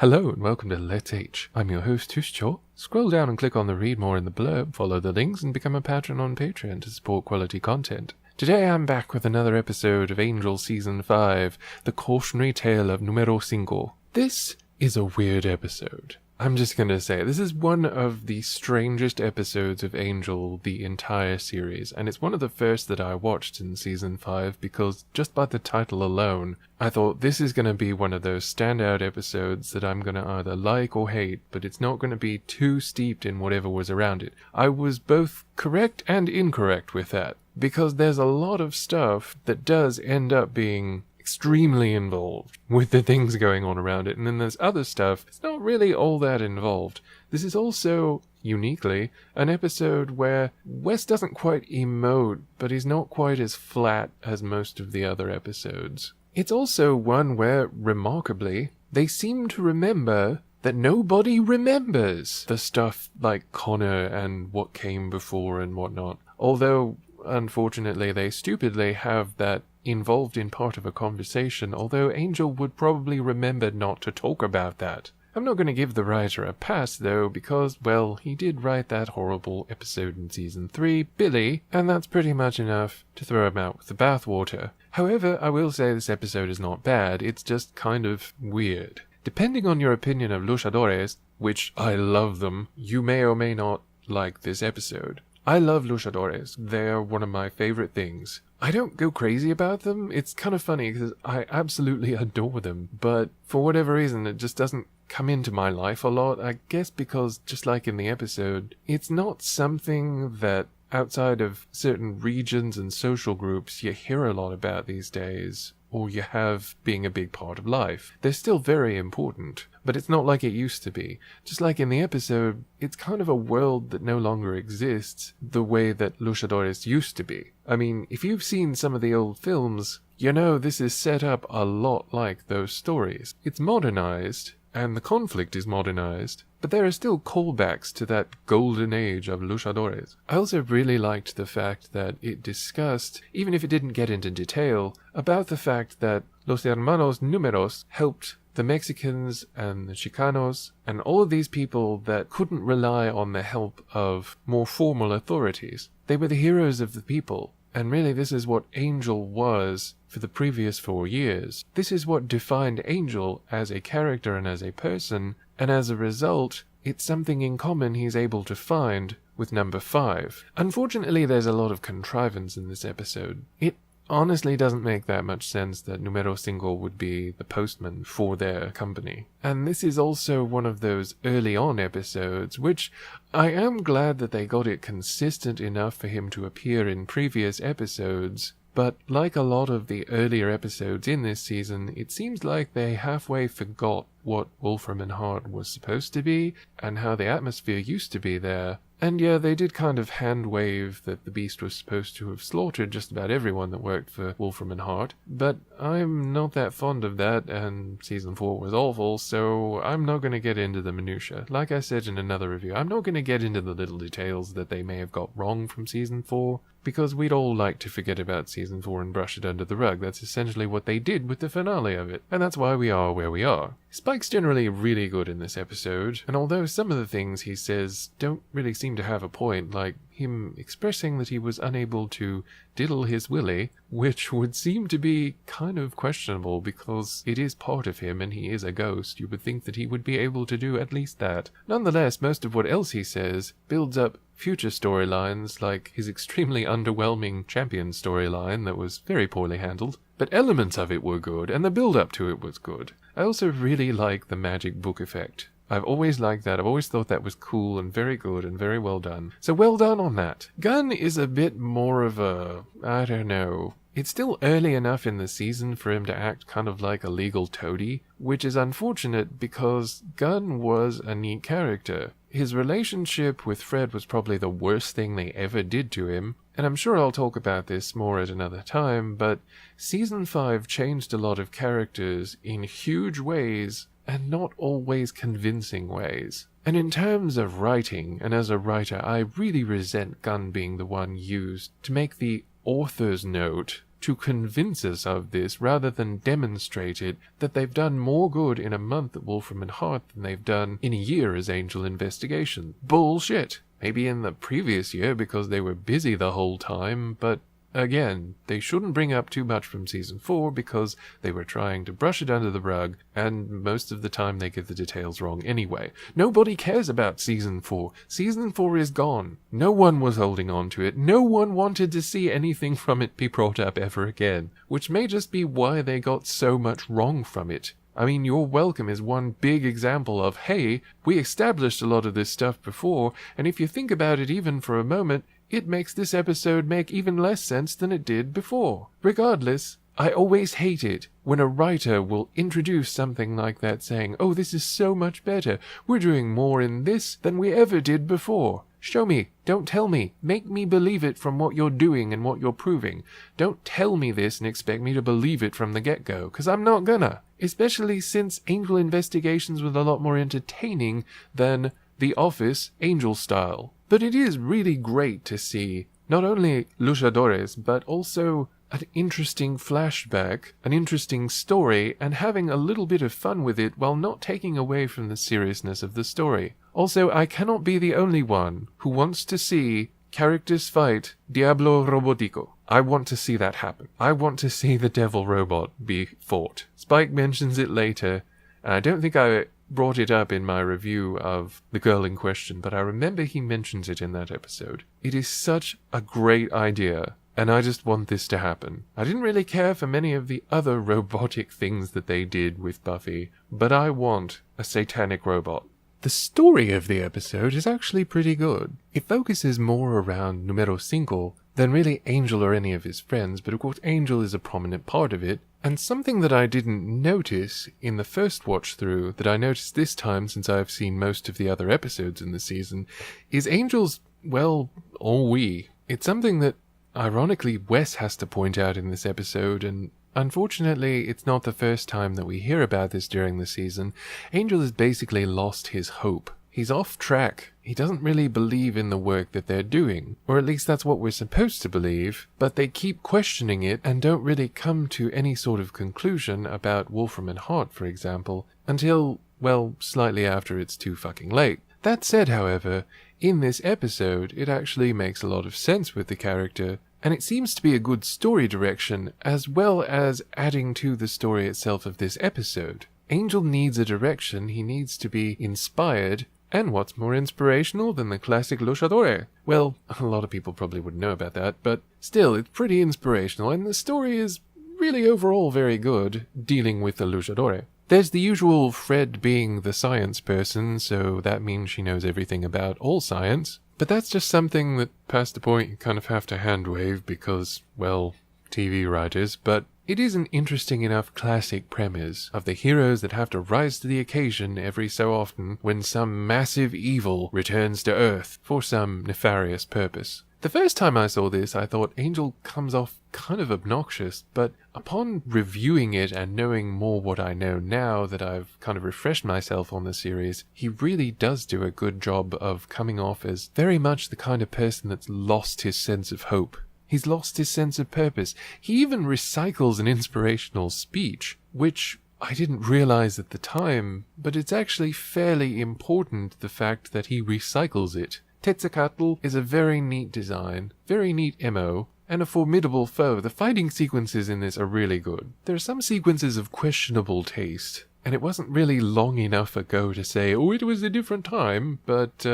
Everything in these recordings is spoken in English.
Hello and welcome to Let's H. I'm your host, Tushcho. Scroll down and click on the read more in the blurb, follow the links and become a patron on Patreon to support quality content. Today I'm back with another episode of Angel Season 5, the cautionary tale of Numero Cinco. This is a weird episode. I'm just gonna say, this is one of the strangest episodes of Angel the entire series, and it's one of the first that I watched in Season 5 because just by the title alone, I thought this is gonna be one of those standout episodes that I'm gonna either like or hate, but it's not gonna be too steeped in whatever was around it. I was both correct and incorrect with that, because there's a lot of stuff that does end up being extremely involved with the things going on around it, and then there's other stuff that's not really all that involved. This is also, uniquely, an episode where Wes doesn't quite emote, but he's not quite as flat as most of the other episodes. It's also one where, remarkably, they seem to remember that nobody remembers the stuff like Connor and what came before and whatnot. Although, unfortunately, they stupidly have that involved in part of a conversation, although Angel would probably remember not to talk about that. I'm not going to give the writer a pass, though, because, well, he did write that horrible episode in Season 3, Billy, and that's pretty much enough to throw him out with the bathwater. However, I will say this episode is not bad, it's just kind of weird. Depending on your opinion of luchadores, which I love them, you may or may not like this episode. I love luchadores. They're one of my favorite things. I don't go crazy about them. It's kind of funny because I absolutely adore them, but for whatever reason it just doesn't come into my life a lot. I guess because, just like in the episode, it's not something that outside of certain regions and social groups you hear a lot about these days, or you have being a big part of life. They're still very important, but it's not like it used to be. Just like in the episode, it's kind of a world that no longer exists the way that luchadores used to be. I mean, if you've seen some of the old films, you know this is set up a lot like those stories. It's modernized, and the conflict is modernized, but there are still callbacks to that golden age of luchadores. I also really liked the fact that it discussed, even if it didn't get into detail, about the fact that Los Hermanos Numeros helped the Mexicans and the Chicanos and all of these people that couldn't rely on the help of more formal authorities. They were the heroes of the people. And really, this is what Angel was for the previous 4 years. This is what defined Angel as a character and as a person, and as a result, it's something in common he's able to find with number 5. Unfortunately, there's a lot of contrivance in this episode. It honestly doesn't make that much sense that Numero Cinco would be the postman for their company. And this is also one of those early on episodes, which I am glad that they got it consistent enough for him to appear in previous episodes, but like a lot of the earlier episodes in this season, it seems like they halfway forgot what Wolfram and Hart was supposed to be, and how the atmosphere used to be there. And yeah, they did kind of hand-wave that the Beast was supposed to have slaughtered just about everyone that worked for Wolfram and Hart, but I'm not that fond of that, and Season 4 was awful, so I'm not going to get into the minutiae. Like I said in another review, I'm not going to get into the little details that they may have got wrong from Season 4, because we'd all like to forget about Season 4 and brush it under the rug. That's essentially what they did with the finale of it, and that's why we are where we are. Spike's generally really good in this episode, and although some of the things he says don't really seem to have a point, like him expressing that he was unable to diddle his willy, which would seem to be kind of questionable because it is part of him and he is a ghost, you would think that he would be able to do at least that. Nonetheless, most of what else he says builds up future storylines, like his extremely underwhelming champion storyline that was very poorly handled, but elements of it were good, and the build-up to it was good. I also really like the magic book effect. I've always liked that. I've always thought that was cool and very good and very well done. So well done on that. Gunn is a bit more of a, I don't know. It's still early enough in the season for him to act kind of like a legal toady, which is unfortunate because Gunn was a neat character. His relationship with Fred was probably the worst thing they ever did to him, and I'm sure I'll talk about this more at another time, but Season 5 changed a lot of characters in huge ways and not always convincing ways. And in terms of writing, and as a writer, I really resent Gunn being the one used to make the author's note to convince us of this rather than demonstrate it, that they've done more good in a month at Wolfram and Hart than they've done in a year as Angel Investigation. Bullshit! Maybe in the previous year because they were busy the whole time, but again, they shouldn't bring up too much from Season 4 because they were trying to brush it under the rug, and most of the time they get the details wrong anyway. Nobody cares about Season 4. Season 4 is gone. No one was holding on to it. No one wanted to see anything from it be brought up ever again, which may just be why they got so much wrong from it. I mean, You're Welcome is one big example of, hey, we established a lot of this stuff before, and if you think about it even for a moment, it makes this episode make even less sense than it did before. Regardless, I always hate it when a writer will introduce something like that saying, oh, this is so much better. We're doing more in this than we ever did before. Show me. Don't tell me. Make me believe it from what you're doing and what you're proving. Don't tell me this and expect me to believe it from the get-go, because I'm not gonna. Especially since Angel Investigations was a lot more entertaining than The Office Angel style. But it is really great to see not only luchadores, but also an interesting flashback, an interesting story, and having a little bit of fun with it while not taking away from the seriousness of the story. Also, I cannot be the only one who wants to see characters fight Diablo Robotico. I want to see that happen. I want to see the devil robot be fought. Spike mentions it later, and I don't think I brought it up in my review of the girl in question, but I remember he mentions it in that episode. It is such a great idea, and I just want this to happen. I didn't really care for many of the other robotic things that they did with Buffy, but I want a satanic robot. The story of the episode is actually pretty good. It focuses more around Numero Cinco than really Angel or any of his friends, but of course Angel is a prominent part of it. And something that I didn't notice in the first watch through, that I noticed this time since I've seen most of the other episodes in the season, is Angel's, well, ennui. It's something that, ironically, Wes has to point out in this episode, and unfortunately, it's not the first time that we hear about this during the season. Angel has basically lost his hope. He's off track. He doesn't really believe in the work that they're doing, or at least that's what we're supposed to believe, but they keep questioning it and don't really come to any sort of conclusion about Wolfram and Hart, for example, until, well, slightly after it's too fucking late. That said, however, in this episode, it actually makes a lot of sense with the character, and it seems to be a good story direction, as well as adding to the story itself of this episode. Angel needs a direction, he needs to be inspired, and what's more inspirational than the classic luchadore? Well, a lot of people probably wouldn't know about that, but still, it's pretty inspirational, and the story is really overall very good, dealing with the luchadore. There's the usual Fred being the science person, so that means she knows everything about all science. But that's just something that, past the point, you kind of have to hand-wave because, well, TV writers, but it is an interesting enough classic premise of the heroes that have to rise to the occasion every so often when some massive evil returns to Earth for some nefarious purpose. The first time I saw this, I thought Angel comes off kind of obnoxious, but upon reviewing it and knowing more what I know now that I've kind of refreshed myself on the series, he really does do a good job of coming off as very much the kind of person that's lost his sense of hope. He's lost his sense of purpose. He even recycles an inspirational speech, which I didn't realize at the time, but it's actually fairly important, the fact that he recycles it. Tetzicatl is a very neat design, very neat MO, and a formidable foe. The fighting sequences in this are really good. There are some sequences of questionable taste, and it wasn't really long enough ago to say, oh, it was a different time, but,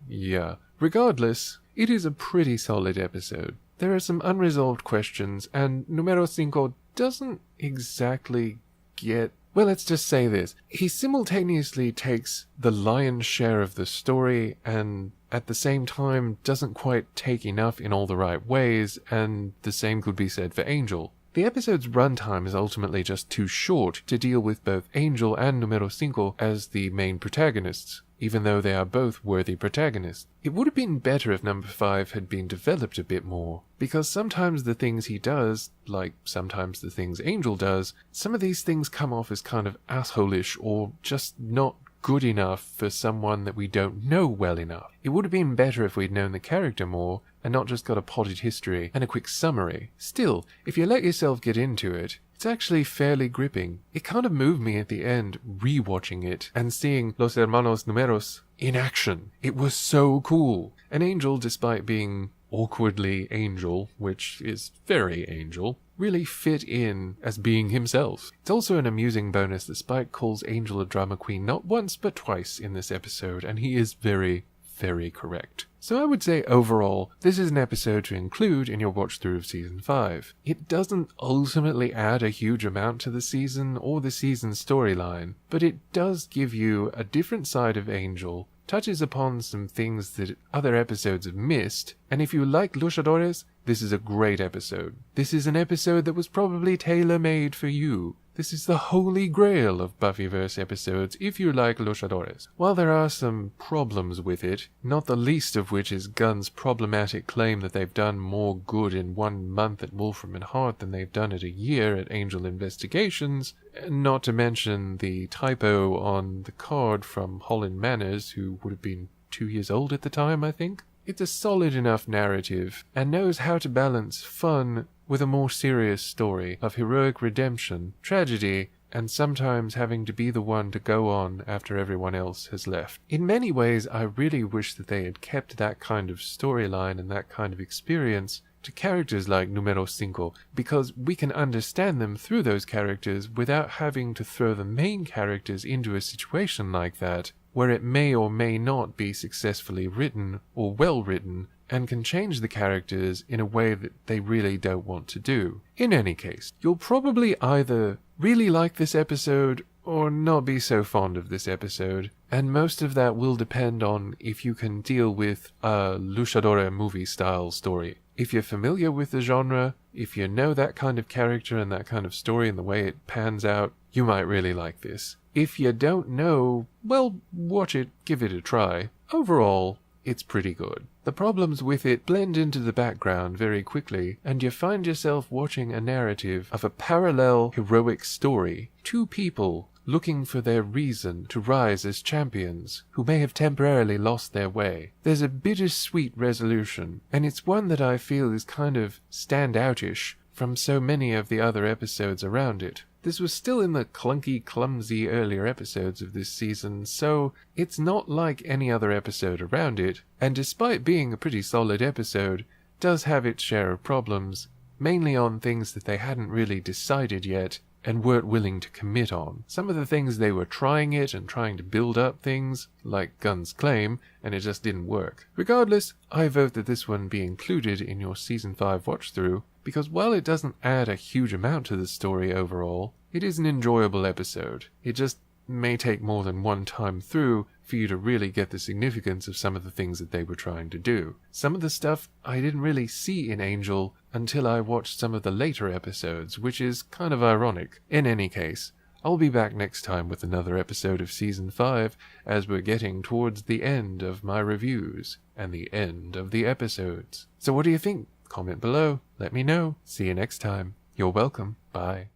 yeah. Regardless, it is a pretty solid episode. There are some unresolved questions, and Numero Cinco doesn't exactly get... Well, let's just say this. He simultaneously takes the lion's share of the story and at the same time doesn't quite take enough in all the right ways, and the same could be said for Angel. The episode's runtime is ultimately just too short to deal with both Angel and Numero Cinco as the main protagonists, even though they are both worthy protagonists. It would have been better if number 5 had been developed a bit more, because sometimes the things he does, like sometimes the things Angel does, some of these things come off as kind of asshole-ish or just not good enough for someone that we don't know well enough. It would have been better if we'd known the character more and not just got a potted history and a quick summary. Still, if you let yourself get into it, it's actually fairly gripping. It kind of moved me at the end, rewatching it and seeing Los Hermanos Numeros in action. It was so cool. And Angel, despite being awkwardly Angel, which is very Angel, really fit in as being himself. It's also an amusing bonus that Spike calls Angel a drama queen not once but twice in this episode, and he is very, very correct. So I would say overall, this is an episode to include in your watch through of Season 5. It doesn't ultimately add a huge amount to the season or the season storyline, but it does give you a different side of Angel, touches upon some things that other episodes have missed, and if you like luchadores, this is a great episode. This is an episode that was probably tailor-made for you. This is the holy grail of Buffyverse episodes if you like luchadores. While there are some problems with it, not the least of which is Gunn's problematic claim that they've done more good in 1 month at Wolfram and Hart than they've done at a year at Angel Investigations, not to mention the typo on the card from Holland Manners, who would have been 2 years old at the time, I think. It's a solid enough narrative, and knows how to balance fun with a more serious story of heroic redemption, tragedy, and sometimes having to be the one to go on after everyone else has left. In many ways, I really wish that they had kept that kind of storyline and that kind of experience to characters like Numero Cinco, because we can understand them through those characters without having to throw the main characters into a situation like that, where it may or may not be successfully written or well written, and can change the characters in a way that they really don't want to do. In any case, you'll probably either really like this episode or not be so fond of this episode, and most of that will depend on if you can deal with a luchadora movie style story. If you're familiar with the genre, if you know that kind of character and that kind of story and the way it pans out, you might really like this. If you don't know, well, watch it, give it a try. Overall, it's pretty good. The problems with it blend into the background very quickly, and you find yourself watching a narrative of a parallel heroic story. Two people looking for their reason to rise as champions, who may have temporarily lost their way. There's a bittersweet resolution, and it's one that I feel is kind of stand-outish from so many of the other episodes around it. This was still in the clunky, clumsy earlier episodes of this season, so it's not like any other episode around it, and despite being a pretty solid episode, does have its share of problems, mainly on things that they hadn't really decided yet and weren't willing to commit on. Some of the things they were trying it and trying to build up things, like Gunn's claim, and it just didn't work. Regardless, I vote that this one be included in your Season 5 watch-through, because while it doesn't add a huge amount to the story overall, it is an enjoyable episode. It just may take more than one time through for you to really get the significance of some of the things that they were trying to do. Some of the stuff I didn't really see in Angel until I watched some of the later episodes, which is kind of ironic. In any case, I'll be back next time with another episode of Season 5, as we're getting towards the end of my reviews, and the end of the episodes. So what do you think? Comment below, let me know. See you next time. You're welcome. Bye.